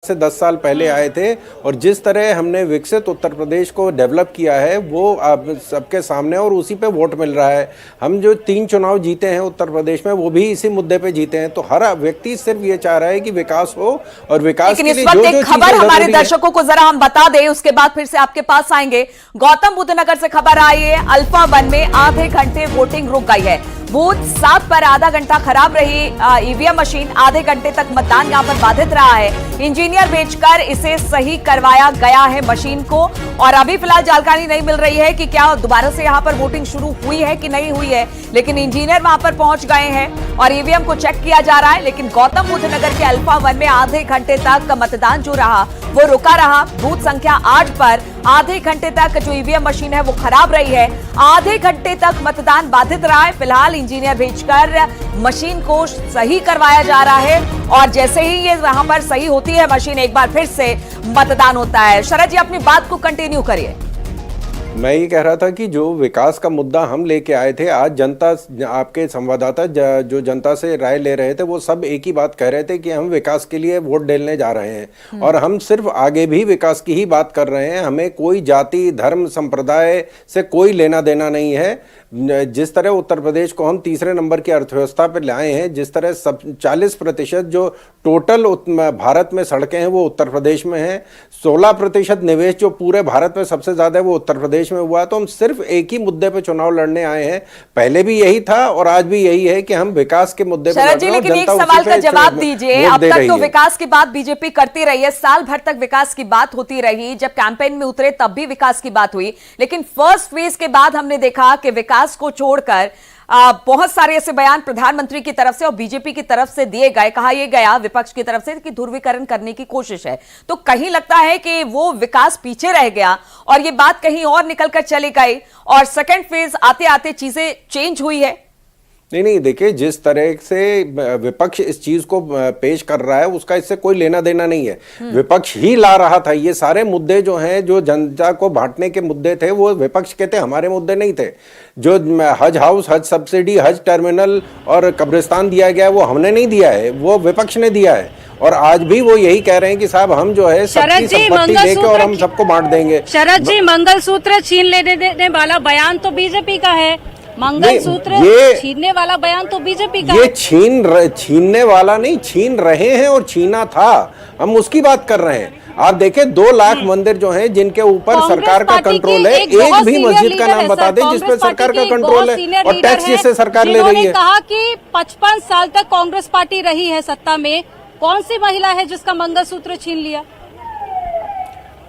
से 10 साल पहले आए थे और जिस तरह हमने विकसित उत्तर प्रदेश को डेवलप किया है वो आप सबके सामने और उसी पे वोट मिल रहा है। हम जो 3 चुनाव जीते हैं उत्तर प्रदेश में वो भी इसी मुद्दे पे जीते हैं। तो हर व्यक्ति सिर्फ ये चाह रहा है कि विकास हो और विकास के लिए जो जो खबर हमारे दर्शकों को जरा हम बता दें, उसके बाद फिर से आपके पास आएंगे। गौतम बुद्ध नगर से खबर आई है, अल्फा 1 में आधे घंटे वोटिंग रुक गई है। बूथ 7 पर आधा घंटा खराब रही ईवीएम मशीन, आधे घंटे तक मतदान यहां पर बाधित रहा है। इंजीनियर भेजकर इसे सही करवाया गया है मशीन को, और अभी फिलहाल जानकारी नहीं मिल रही है कि क्या दोबारा से यहां पर वोटिंग शुरू हुई है कि नहीं हुई है, लेकिन इंजीनियर वहां पर पहुंच गए हैं और ईवीएम को चेक किया जा रहा है। लेकिन गौतम बुद्ध नगर के अल्फा 1 में आधे घंटे तक मतदान जो रहा वो रुका रहा। बूथ संख्या 8 पर आधे घंटे तक जो ईवीएम मशीन है वो खराब रही है, आधे घंटे तक मतदान बाधित रहा है। फिलहाल इंजीनियर भेजकर मशीन को सही करवाया जा रहा है और जैसे ही ये वहां पर सही होती है मशीन, एक बार फिर से मतदान होता है। शरद जी, अपनी बात को कंटिन्यू करिए। मैं ये कह रहा था कि जो विकास का मुद्दा हम लेके आए थे, आज जनता, आपके संवाददाता जो जनता से राय ले रहे थे वो सब एक ही बात कह रहे थे कि हम विकास के लिए वोट डालने जा रहे हैं और हम सिर्फ आगे भी विकास की ही बात कर रहे हैं। हमें कोई जाति, धर्म, संप्रदाय से कोई लेना देना नहीं है। जिस तरह उत्तर प्रदेश को हम तीसरे नंबर की अर्थव्यवस्था पर लाए हैं, जिस तरह 40% जो टोटल भारत में सड़कें हैं वो उत्तर प्रदेश में हैं, 16% निवेश जो पूरे भारत में सबसे ज्यादा है वो उत्तर प्रदेश में हुआ। तो हम सिर्फ एक ही मुद्दे पे चुनाव लड़ने आए हैं। पहले भी यही था और आज भी यही है कि हम विकास के मुद्दे पर। लेकिन एक सवाल का जवाब दीजिए, अब तक तो विकास की बात बीजेपी करती रही है, साल भर तक विकास की बात होती रही, जब कैंपेन में उतरे तब भी विकास की बात हुई, लेकिन फर्स्ट फेज के बाद हमने देखा कि विकास को छोड़कर बहुत सारे ऐसे बयान प्रधानमंत्री की तरफ से और बीजेपी की तरफ से दिए गए। कहा यह गया विपक्ष की तरफ से कि ध्रुवीकरण करने की कोशिश है, तो कहीं लगता है कि वो विकास पीछे रह गया और ये बात कहीं और निकलकर चली गई और सेकंड फेज आते आते चीजें चेंज हुई है। नहीं, देखिए, जिस तरह से विपक्ष इस चीज को पेश कर रहा है उसका इससे कोई लेना देना नहीं है। विपक्ष ही ला रहा था ये सारे मुद्दे जो हैं, जो जनता को बांटने के मुद्दे थे वो विपक्ष के थे, हमारे मुद्दे नहीं थे। जो हज हाउस, हज सब्सिडी, हज टर्मिनल और कब्रिस्तान दिया गया वो हमने नहीं दिया है, वो विपक्ष ने दिया है। और आज भी वो यही कह रहे हैं कि साहब हम जो है सबकी संपत्ति लेके और हम सबको बांट देंगे। शरद जी, मंगलसूत्र छीन लेने देने वाला बयान तो बीजेपी का है, मंगलसूत्र छीनने वाला बयान तो बीजेपी का। ये छीनने वाला नहीं, छीन रहे हैं और छीना था, हम उसकी बात कर रहे हैं। आप देखें 2 लाख मंदिर जो हैं जिनके ऊपर सरकार का कंट्रोल है, एक भी मस्जिद का नाम बता दें जिसपे सरकार का कंट्रोल है और टैक्स जिससे सरकार ले रही है। कहा कि 55 साल तक कांग्रेस पार्टी रही है सत्ता में, कौन सी महिला है जिसका मंगलसूत्र छीन लिया?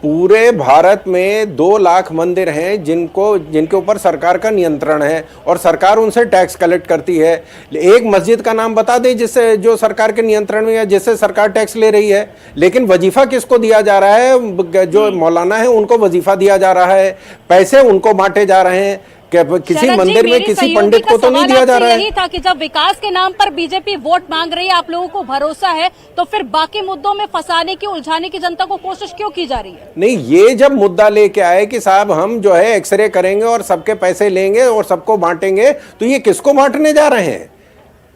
पूरे भारत में 2 लाख मंदिर हैं जिनके ऊपर सरकार का नियंत्रण है और सरकार उनसे टैक्स कलेक्ट करती है। एक मस्जिद का नाम बता दें जिससे, जो सरकार के नियंत्रण में है, जिससे सरकार टैक्स ले रही है। लेकिन वजीफा किसको दिया जा रहा है? जो मौलाना है उनको वजीफा दिया जा रहा है, पैसे उनको बांटे जा रहे हैं। किसी मंदिर में किसी पंडित को तो नहीं दिया जा रहा है। यही था कि जब विकास के नाम पर बीजेपी वोट मांग रही है, आप लोगों को भरोसा है, तो फिर बाकी मुद्दों में फंसाने की, उलझाने की जनता को कोशिश क्यों की जा रही है? नहीं, ये जब मुद्दा लेके आए कि साहब हम जो है एक्सरे करेंगे और सबके पैसे लेंगे और सबको बांटेंगे, तो ये किसको बांटने जा रहे हैं?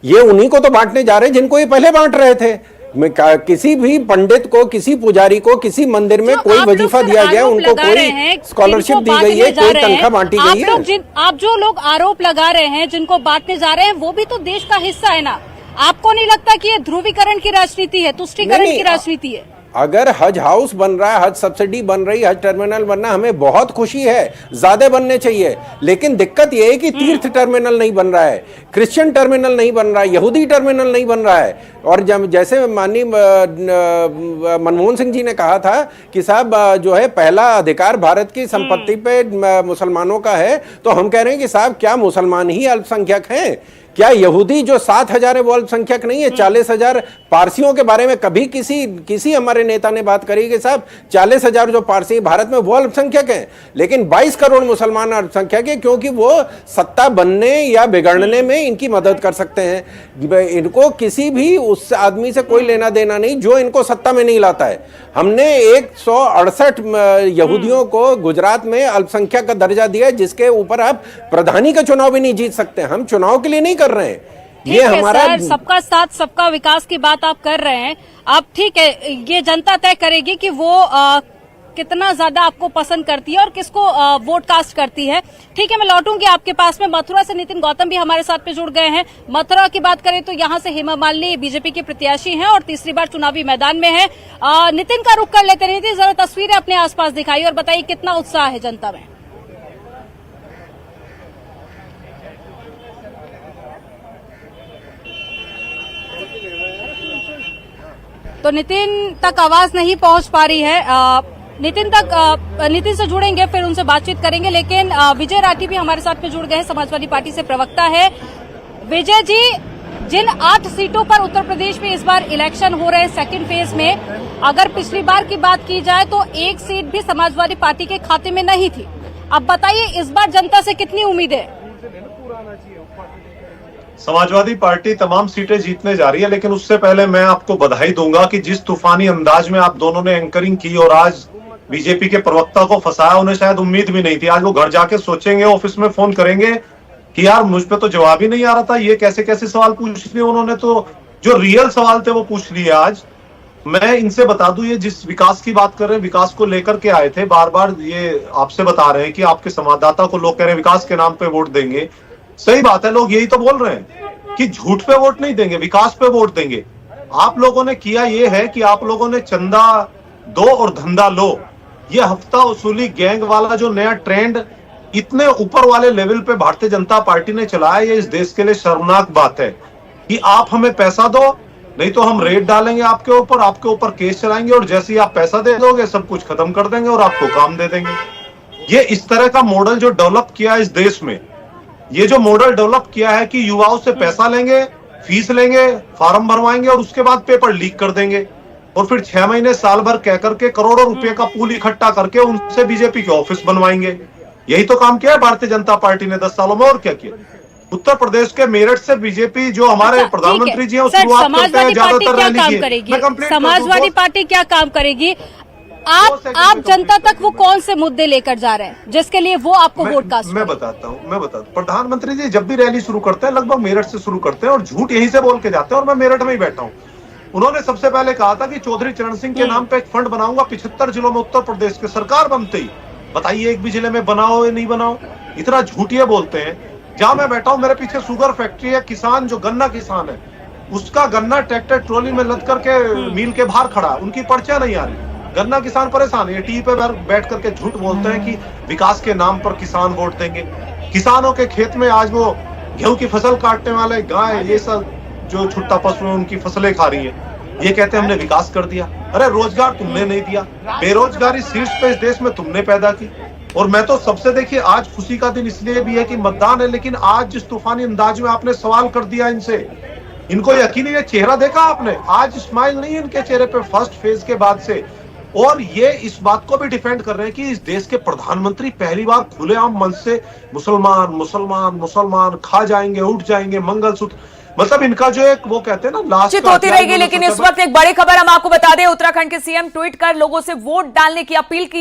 ये उन्हीं को तो बांटने जा रहे हैं जिनको ये पहले बांट रहे थे। किसी भी पंडित को, किसी पुजारी को, किसी मंदिर में कोई वजीफा दिया गया, उनको कोई स्कॉलरशिप दी गई है, कोई तनख्वाह बांटी गई है। आप जो लोग आरोप लगा रहे हैं, जिनको बांटने जा रहे हैं, वो भी तो देश का हिस्सा है ना। आपको नहीं लगता कि ये ध्रुवीकरण की राजनीति है, तुष्टीकरण की राजनीति है? अगर हज हाउस बन रहा है, हज सब्सिडी बन रही है, हज टर्मिनल बनना, हमें बहुत खुशी है, ज्यादा बनने चाहिए। लेकिन दिक्कत यह है कि तीर्थ टर्मिनल नहीं बन रहा है, क्रिश्चियन टर्मिनल नहीं बन रहा है, यहूदी टर्मिनल नहीं बन रहा है। और जब जैसे माननीय मनमोहन सिंह जी ने कहा था कि साहब जो है पहला अधिकार भारत की संपत्ति पे मुसलमानों का है, तो हम कह रहे हैं कि साहब क्या मुसलमान ही अल्पसंख्यक हैं? क्या यहूदी जो 7,000 है वो अल्पसंख्यक नहीं है? 40,000 पारसियों के बारे में कभी किसी हमारे नेता ने बात करी कि साहब 40,000 जो पारसी भारत में वो अल्पसंख्यक हैं? लेकिन 22 करोड़ मुसलमान अल्पसंख्यक है, क्योंकि वो सत्ता बनने या बिगड़ने में इनकी मदद कर सकते हैं। इनको किसी भी उस आदमी से कोई लेना देना नहीं जो इनको सत्ता में नहीं लाता है। हमने 168 यहूदियों को गुजरात में अल्पसंख्यक का दर्जा दिया, जिसके ऊपर आप प्रधानी का चुनाव भी नहीं जीत सकते। हम चुनाव के लिए नहीं कर रहे हैं, ठीक है सर, सबका साथ सबका विकास की बात आप कर रहे हैं। अब ठीक है, ये जनता तय करेगी कि वो कितना ज्यादा आपको पसंद करती है और किसको वोट कास्ट करती है। ठीक है, मैं लौटूंगी आपके पास में। मथुरा से नितिन गौतम भी हमारे साथ पे जुड़ गए हैं। मथुरा की बात करें तो यहाँ से हेमा मालिनी बीजेपी के प्रत्याशी हैं और तीसरी बार चुनावी मैदान में है। नितिन का रुख कर लेते हैं। नितिन, जरा तस्वीरें अपने आसपास दिखाई और बताइए कितना उत्साह है जनता में। तो नितिन तक आवाज नहीं पहुंच पा रही है। नितिन से जुड़ेंगे, फिर उनसे बातचीत करेंगे। लेकिन विजय राठी भी हमारे साथ में जुड़ गए हैं, समाजवादी पार्टी से प्रवक्ता है। विजय जी, जिन 8 सीटों पर उत्तर प्रदेश में इस बार इलेक्शन हो रहे हैं सेकंड फेज में, अगर पिछली बार की बात की जाए तो एक सीट भी समाजवादी पार्टी के खाते में नहीं थी। अब बताइए, इस बार जनता से कितनी उम्मीद है? समाजवादी पार्टी तमाम सीटें जीतने जा रही है, लेकिन उससे पहले मैं आपको बधाई दूंगा कि जिस तूफानी अंदाज में आप दोनों ने एंकरिंग की और आज बीजेपी के प्रवक्ता को फंसाया, उन्हें शायद उम्मीद भी नहीं थी। आज वो घर जाके सोचेंगे, ऑफिस में फोन करेंगे कि यार मुझ पे तो जवाब ही नहीं आ रहा था, ये कैसे कैसे सवाल पूछ लिए उन्होंने, तो जो रियल सवाल थे वो पूछ लिए। आज मैं इनसे बता दूं, ये जिस विकास की बात कर रहे हैं, विकास को लेकर के आए थे, बार बार ये आपसे बता रहे हैं कि आपके संवाददाता को लोग कह रहे हैं विकास के नाम पे वोट देंगे। सही बात है, लोग यही तो बोल रहे हैं कि झूठ पे वोट नहीं देंगे, विकास पे वोट देंगे। आप लोगों ने किया ये है कि आप लोगों ने चंदा दो और धंधा लो, ये हफ्ता वसूली गैंग वाला जो नया ट्रेंड इतने ऊपर वाले लेवल पे भारतीय जनता पार्टी ने चलाया, ये इस देश के लिए शर्मनाक बात है कि आप हमें पैसा दो, नहीं तो हम रेड डालेंगे आपके ऊपर केस चलाएंगे और जैसे ही आप पैसा दे दोगे सब कुछ खत्म कर देंगे और आपको काम दे देंगे। ये इस तरह का मॉडल जो डेवलप किया है इस देश में, ये जो मॉडल डेवलप किया है कि युवाओं से पैसा लेंगे, फीस लेंगे, फॉर्म भरवाएंगे और उसके बाद पेपर लीक कर देंगे और फिर 6 महीने साल भर कह करके करोड़ों रुपए का पूल इकट्ठा करके उनसे बीजेपी के ऑफिस बनवाएंगे। यही तो काम किया है भारतीय जनता पार्टी ने 10 सालों में, और क्या किया। उत्तर प्रदेश के मेरठ से बीजेपी जो हमारे प्रधानमंत्री जी हैं, शुरुआत करते हैं ज्यादातर रैली की। समाजवादी पार्टी क्या काम करेगी? आप जनता तक वो कौन से मुद्दे लेकर जा रहे हैं जिसके लिए वो आपको वोट कास्ट? मैं बताता हूँ। प्रधानमंत्री जी जब भी रैली शुरू करते हैं लगभग मेरठ से शुरू करते हैं और झूठ यहीं से बोल के जाते हैं, और मैं मेरठ में ही बैठा हूँ। उन्होंने सबसे पहले कहा था कि चौधरी चरण सिंह के नाम पे एक फंड बनाऊंगा 75 जिलों में उत्तर प्रदेश के। सरकार बनते ही बताइए एक भी जिले में बनाओ या नहीं बनाओ, इतना झूठ ये बोलते हैं। जहां मैं बैठा हूं मेरे पीछे शुगर फैक्ट्री है, किसान जो गन्ना किसान है उसका गन्ना ट्रैक्टर ट्रॉली में लद करके मील के बाहर खड़ा है, उनकी पर्चियां नहीं आ रही। गन्ना किसान परेशान है, टीवी पे बैठ करके झूठ बोलते हैं कि विकास के नाम पर किसान वोट देंगे। किसानों के खेत में आज वो गेहूं की फसल काटने वाले गाय, ये सब जो छुट्टा पशु उनकी फसलें खा रही है, ये कहते हैं हमने विकास कर दिया। अरे रोजगार तुमने नहीं दिया, बेरोजगारी शीर्ष पे इस देश में तुमने पैदा की। और मैं तो सबसे, देखिए आज खुशी का दिन इसलिए भी है कि मतदान है, लेकिन आज जिस तूफानी अंदाज में आपने सवाल कर दिया इनसे, इनको यकीन है, चेहरा देखा आपने, आज स्माइल नहीं है इनके चेहरे पे फर्स्ट फेज के बाद से। और ये इस बात को भी डिफेंड कर रहे हैं कि इस देश के प्रधानमंत्री पहली बार खुलेआम मन से मुसलमान मुसलमान मुसलमान खा जाएंगे, उठ जाएंगे, मंगलसूत्र, मतलब इनका जो एक वो कहते हैं ना लास्ट होती रहेगी। लेकिन इस वक्त एक बड़ी खबर हम आपको बता दें, उत्तराखंड के सीएम ट्वीट कर लोगों से वोट डालने की अपील की।